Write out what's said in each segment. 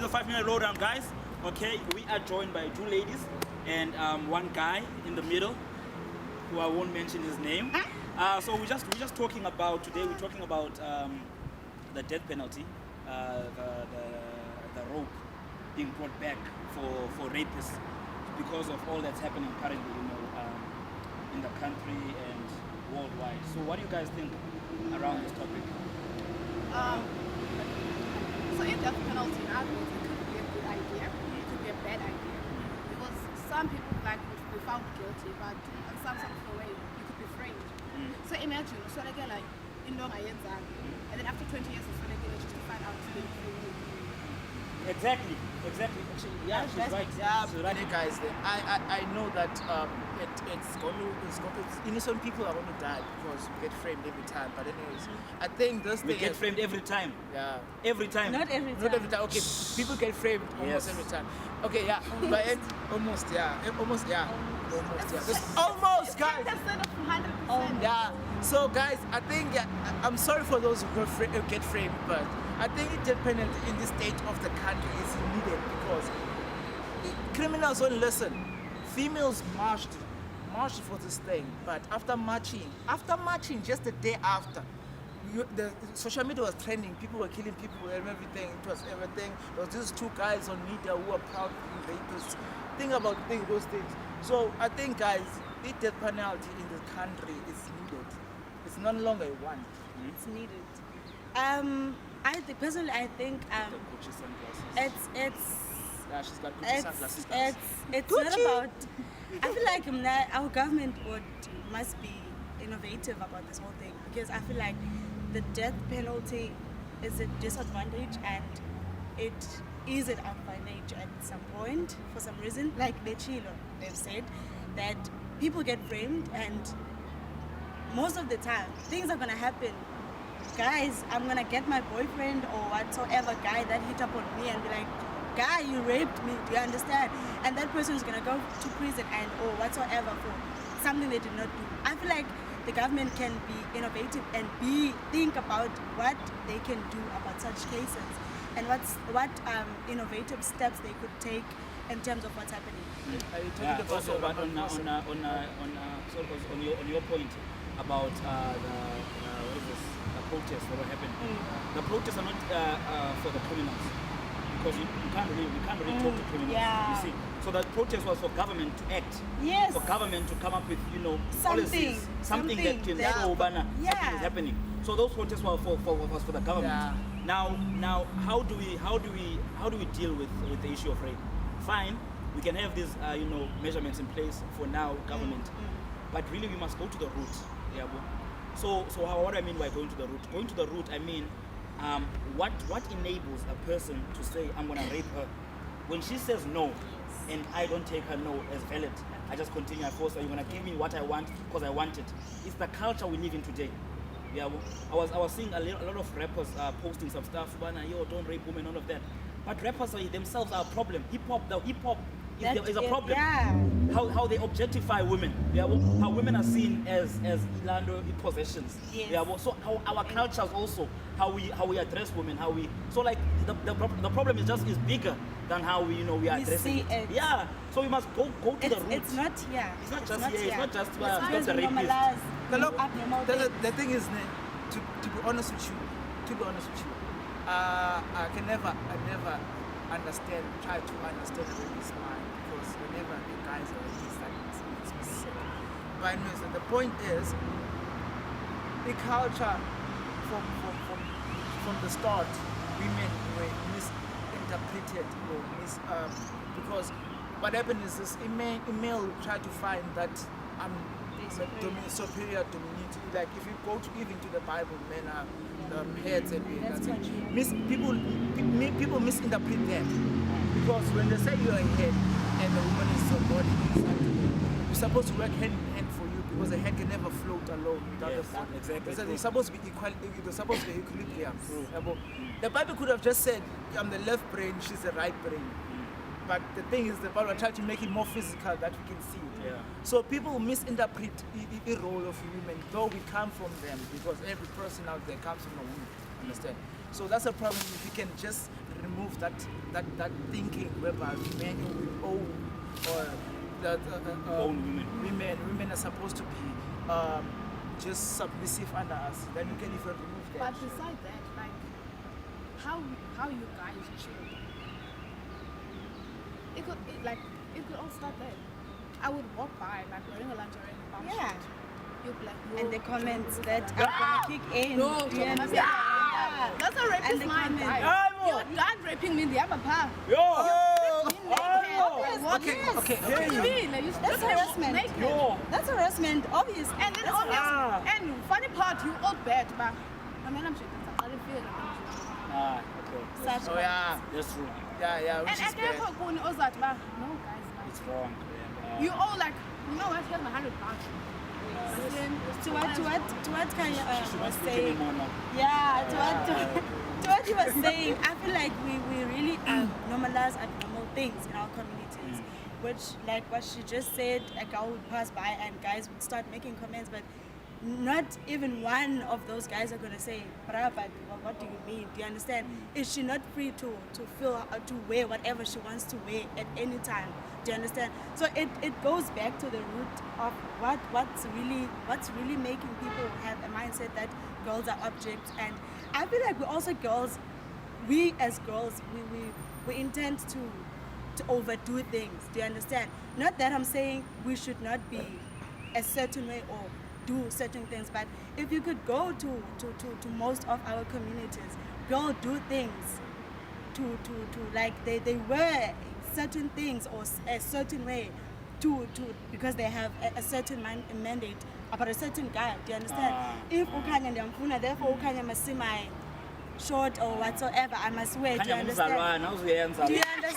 the 5-minute lowdown, guys. Okay, we are joined by 2 ladies and one guy in the middle, who I won't mention his name. So we're just talking about today. We're talking about the death penalty, the rope being brought back for rapists because of all that's happening currently, in the country and worldwide. So what do you guys think around this topic? So if death penalty in our world, it could be a good idea, it could be a bad idea, because some people would be found guilty, but in some sort of way you could be framed. So imagine, so like in and then after 20 years, so just to find out to be framed. Exactly. Actually, yeah, she's right. Yeah, she's right. guys, I know that it's innocent people are going to die because we get framed every time. But anyways, I think this We thing get framed every time. Yeah. Every time. Not every time. Not every time. Okay, people get framed almost every time. Okay, yeah, but almost, yeah. Just almost, guys. 10% of 100%. Yeah. So, guys, I think I'm sorry for those who get framed, but I think the death penalty in this stage of the country is needed because criminals don't listen. Females marched for this thing, but after marching, just the day after, the social media was trending. People were killing people and everything. It was everything. There was these 2 guys on media who were proud to be rapists. Think about those things. So I think, guys, the death penalty in the country is needed. It's no longer a want. It's needed. Personally, I think Gucci sunglasses. Yeah, she's got Gucci sunglasses. It's not about. I feel like our government must be innovative about this whole thing, because I feel like the death penalty is a disadvantage and it is an advantage at some point for some reason. Like they've said that people get framed and most of the time things are gonna happen. Guys, I'm gonna get my boyfriend or whatsoever guy that hit up on me and be like, guy, you raped me, do you understand? And that person is gonna go to prison and or whatsoever for something they did not do. I feel like the government can be innovative and think about what they can do about such cases and what innovative steps they could take in terms of what's happening. Yeah, also, but on your point about the protests that were happening. The protests are not for the criminals, because we can't really talk to criminals. Yeah. You see, so the protest was for government to act. Yes. For government to come up with policies, something that can show something is happening. So those protests were for the government. Yeah. Now how do we deal with the issue of rape? Fine, we can have these measurements in place for now, government, but really we must go to the root. Yeah. So what do I mean by going to the root? Going to the root, I mean, what enables a person to say, I'm going to rape her? When she says no, and I don't take her no as valid, I just continue, I force her, you're going to give me what I want because I want it. It's the culture we live in today. Yeah, I was seeing a lot of rappers posting some stuff, yo, don't rape women, all of that. But rappers themselves are a problem. Hip hop is a problem. Yeah. How they objectify women. Yeah, how women are seen as Ilando possessions. Yes. Yeah, so how our cultures also, how we address women, the problem is bigger than how we are addressing it. Yeah. So we must go to the root. It's not just the rapist. The thing is, to be honest with you, I never try to understand a rapist's mind, because whenever the guys are released, it makes me sick. But anyways, the point is, the culture from the start, women were misinterpreted because what happened is this: a male try to find that I'm superior dominating. Like if you go even to the Bible, men are heads and people misinterpret that, because when they say you're a head and the woman is subordinate inside, you're supposed to work hand in hand for you, because the head can never float alone without the body. Exactly. So they're supposed to be equal. They're supposed to be equilibrium. The Bible could have just said, I'm the left brain, she's the right brain. But the thing is, the Bible tried to make it more physical, that we can see it. Yeah. So people misinterpret the role of women, though we come from them, because every person out there comes from a woman. Understand? So that's a problem. If you can just remove that thinking whereby men will own or that Own women. women are supposed to be just submissive under us. Then you can even remove that. But besides that, like, how you guys chill. It could all start there. I would walk by, like, wearing a lingerie and a bum Yeah. shirt. You'd be like, And the "Yo, comments look that at are gonna kick in. No, Do you yeah. understand? That's a And rapist the mind, comments. guys. You're done raping me in the upper part. Yo! Okay. That's harassment. Yo! That's harassment, obvious. And then That's obviously, and funny part, you all bad, but I mean, I'm shaking. I didn't feel it. Ah, okay. such Oh yeah, That's true. yeah, And which is I bad. can't go on all that, but no, guys, like, It's wrong. you all like, you know what? Here's my £100. But then, to what Kanye She was must be saying. more now. Yeah, to what he was saying, I feel like we really normalize abnormal things in our communities. Which, like what she just said, a girl would pass by and guys would start making comments, but not even one of those guys are gonna say, "Bra, but what do you mean? Do you understand? Is she not free to feel to wear whatever she wants to wear at any time? Do you understand? So it goes back to the root of what's really making people have a mindset that girls are objects. And I feel like we also girls, we as girls, we intend to overdo things. Do you understand? Not that I'm saying we should not be a certain way or do certain things, but if you could go to most of our communities, girls do things to like they wear certain things or a certain way to because they have a certain mandate about a certain guy. Do you understand? If ukanya ndiyamfuna, therefore ukanya must see my short or whatsoever, I must wear. Do you understand? Do you understand? So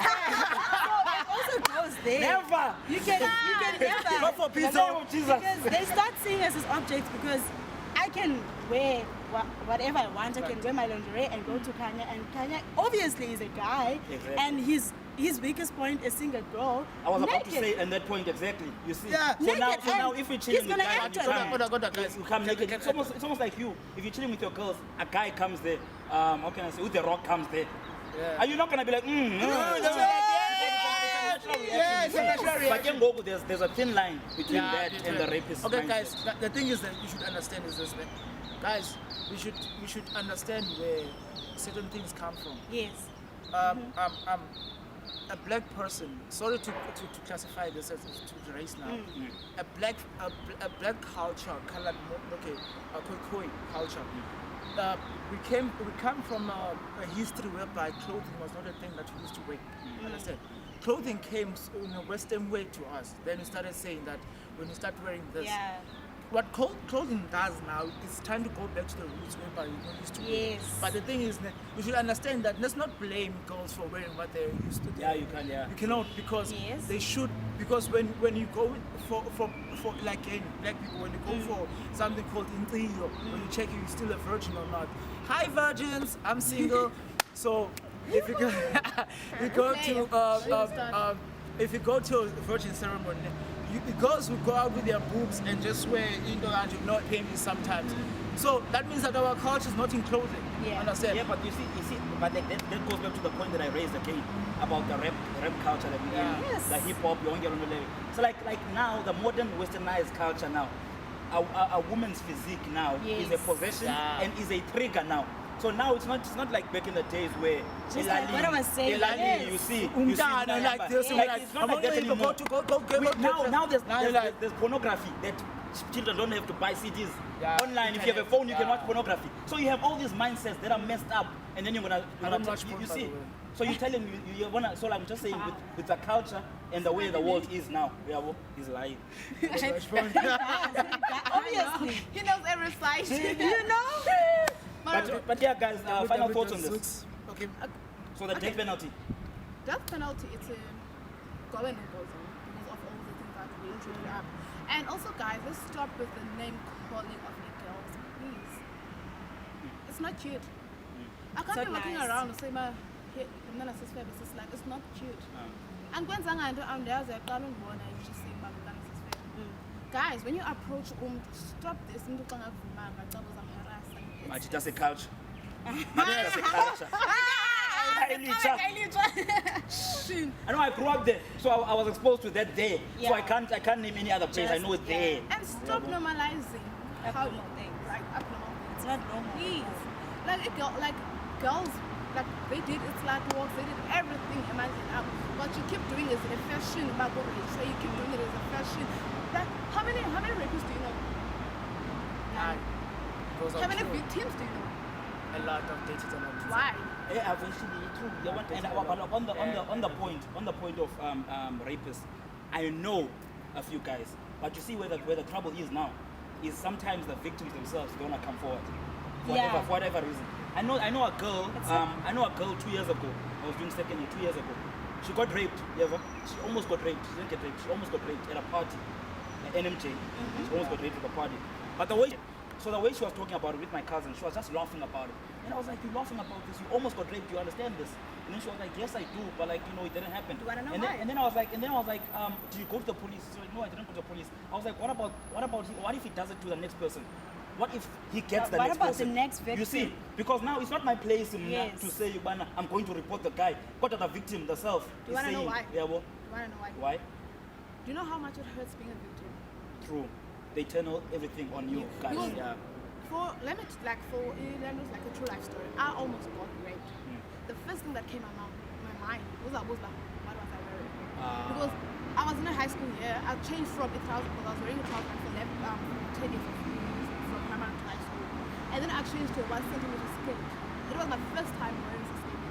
it also goes there. Never. You can never. Not for peace, No, Jesus. because they start seeing us as objects because I can wear whatever I want. I can wear my lingerie and go to Kanye, and Kanye obviously is a guy, Exactly. and his weakest point is seeing a girl I was about to naked. say, and that point exactly. You see. Yeah. So now, Naked, so now, and if we're he's chilling with gonna guys, act you on it. come, Guys. you come naked. It's almost like you. If you're chilling with your girls, a guy comes there. How can I say? With the rock comes there. Yeah. Are you not gonna be like, Yeah, it's a natural But reaction. then go, there's a thin line between that and the rapist. Okay, mindset. guys, the thing is that you should understand is this, man. Guys, we should understand where certain things come from. Yes. A black person. Sorry to classify this as to race now. A black culture, colored, Khoi culture. We come from a history whereby clothing was not a thing that we used to wear. Understand? Clothing came in a Western way to us. Then we started saying that when you start wearing this, Yeah. what clothing does now is trying to go back to the roots whereby we used to wear. Yes. But the thing is, we should understand that let's not blame girls for wearing what they used to do. Yeah, you can, yeah. You cannot, because Yes. they should, because when you go for like in black people, when you go for something called intrigo, when you check if you're still a virgin or not. Hi virgins, I'm single. So if you go, if you go to a virgin ceremony, the girls will go out with their boobs and just wear and you not pay me sometimes. So that means that our culture is not in clothing. Yeah. Yeah, Understand? but you see, but like that goes back to the point that I raised again about the rap culture that we Yeah. in, Yes. the hip hop, you won't get on the level. So like now the modern westernized culture now, a woman's physique now is a Yes. possession Yeah. and is a trigger now. So now it's not like back in the days where Just like what I was saying, yes. you see Umtana, like this, like it's not like that anymore. Now there's pornography that children don't have to buy CDs. Yeah, Online, if you have a phone, you can yeah. watch pornography. So you have all these mindsets that are messed up, and then you're gonna don't watch porn, you by see. the way. So you're telling me you wanna. So I'm just saying with the culture and the way the world is now, he's lying. Obviously. He knows every side. You know? But yeah, guys, final thoughts on this. Okay. So the death penalty. Death penalty, it's a going and goes on because of all the things that we introduced up. And also, guys, let's stop with the name calling of the girls, please. It's not cute. I can't not be walking nice. around and say, "Ma, it's like it's not cute." And when I'm there, you just say, guys, when you approach stop this. Machita's a culture. Machita's a culture. I know I grew up there, so I was exposed to that there. So I can't name any other place. I know it there. And stop normalizing how Abnormal things. like abnormal things. It's not normal. Please, like a girl, like girls, like they did Islam walks, they did everything. Imagine what you keep doing is a fashion, so you keep doing it as a fashion. Like how many rapists do you know? None. Those are How many true. victims do you know? A lot of dated and all. Why? Yeah, eventually, true. And on the point of rapists, I know a few guys, but you see where the trouble is now, is sometimes the victims themselves don't want to come forward, for whatever reason. I know a girl. I know a girl 2 years ago. I was doing second year 2 years ago. She got raped. She almost got raped. She didn't get raped. She almost got raped at a party, at NMJ. She almost got raped at the party. But the way she was talking about it with my cousin, she was just laughing about it. And I was like, "You're laughing about this? You almost got raped. You understand this?" And then she was like, "Yes, I do, but like, it didn't happen." Do you wanna know and why? then I was like, "Did you go to the police?" She was like, "No, I didn't go to the police." I was like, what if he does it to the next person? What if he gets the What next about person? the next You see, victim? because now it's not my place Yes. to say, I'm going to report the guy. What are the victim herself? Do you wanna know why? Yeah, well, You wanna know why? why? Do you know how much it hurts being a victim? True. They turn everything on you, guys. Because Yeah. for a true life story, I almost got raped. The first thing that came out of my mind was what was I wearing? Because I was in a high school year. I changed from a trouser because I was wearing a trouser for 10 years from primary to high school, and then I changed to a 1 centimeter skirt. It was my first time wearing a skirt.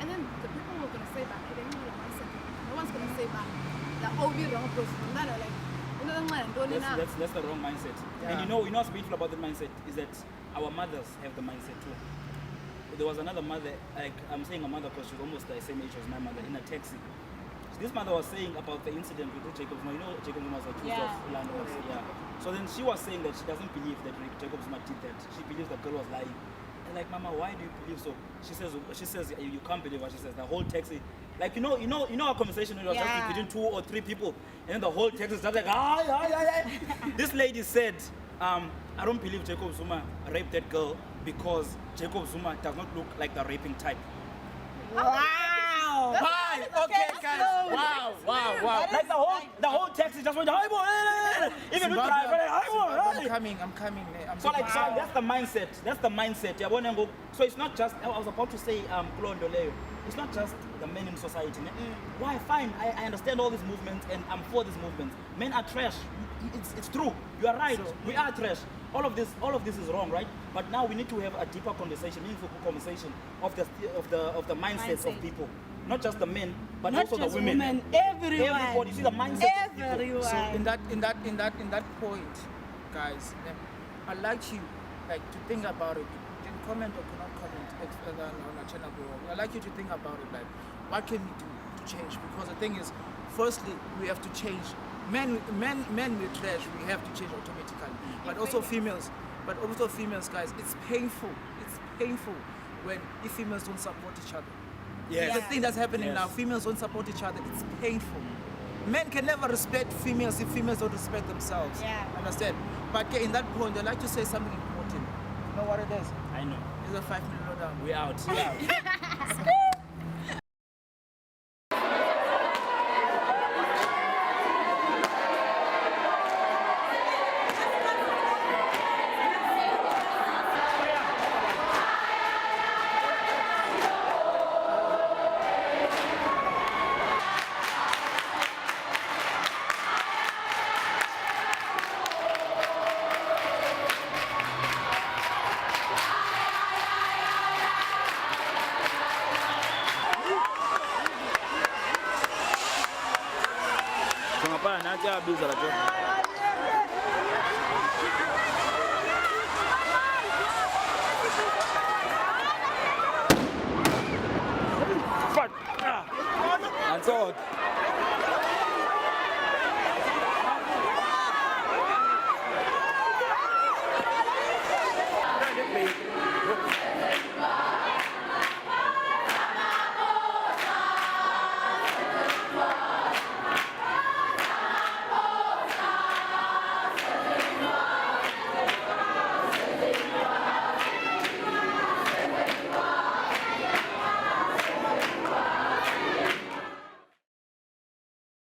And then the people were gonna say that they didn't need a 1 centimeter. No one's gonna say that. We're wrong person. That's the wrong mindset. Yeah. And you know what's beautiful about that mindset is that our mothers have the mindset too. There was another mother, like I'm saying a mother because she's almost the same age as my mother, in a taxi. This mother was saying about the incident with Jacob Zuma. You know Jacob Zuma was accused of landlords. Yeah. So then she was saying that she doesn't believe that Jacob Zuma did that. She believes the girl was lying. And like, Mama, why do you believe so? She says you can't believe what she says. The whole taxi, like you know our conversation was just between 2 or 3 people, and then the whole taxi is just like This lady said, I don't believe Jacob Zuma raped that girl because Jacob Zuma does not look like the raping type. Wow! Hi, okay, guys. Wow. Like the whole taxi just went, even with driver, I'm coming. So like, so that's the mindset. Yeah, so it's not just. I was about to say, Kulondoleo. It's not just the men in society. Why? Fine. I understand all these movements, and I'm for these movements. Men are trash. It's true. You are right. So, we are trash. All of this is wrong, right? But now we need to have a deeper conversation, meaningful conversation of the mindsets of people. Not just the men, but Not also just the women. everyone. Everybody. See the mindset of people. Everyone. So in that point, guys, I'd like you to think about it. You can comment or cannot comment on our channel below. I'd like you to think about it. Like, what can we do to change? Because the thing is, firstly, we have to change. Men with trash, we have to change automatically. But also females, guys. It's painful. When if females don't support each other. Yes. The thing that's happening Yes. now, females don't support each other. It's painful. Men can never respect females if females don't respect themselves. Yeah. Understand? But in that point, I'd like to say something important. You know what it is? I know. It's a 5-minute lowdown. We out. Tunapana nacha biza la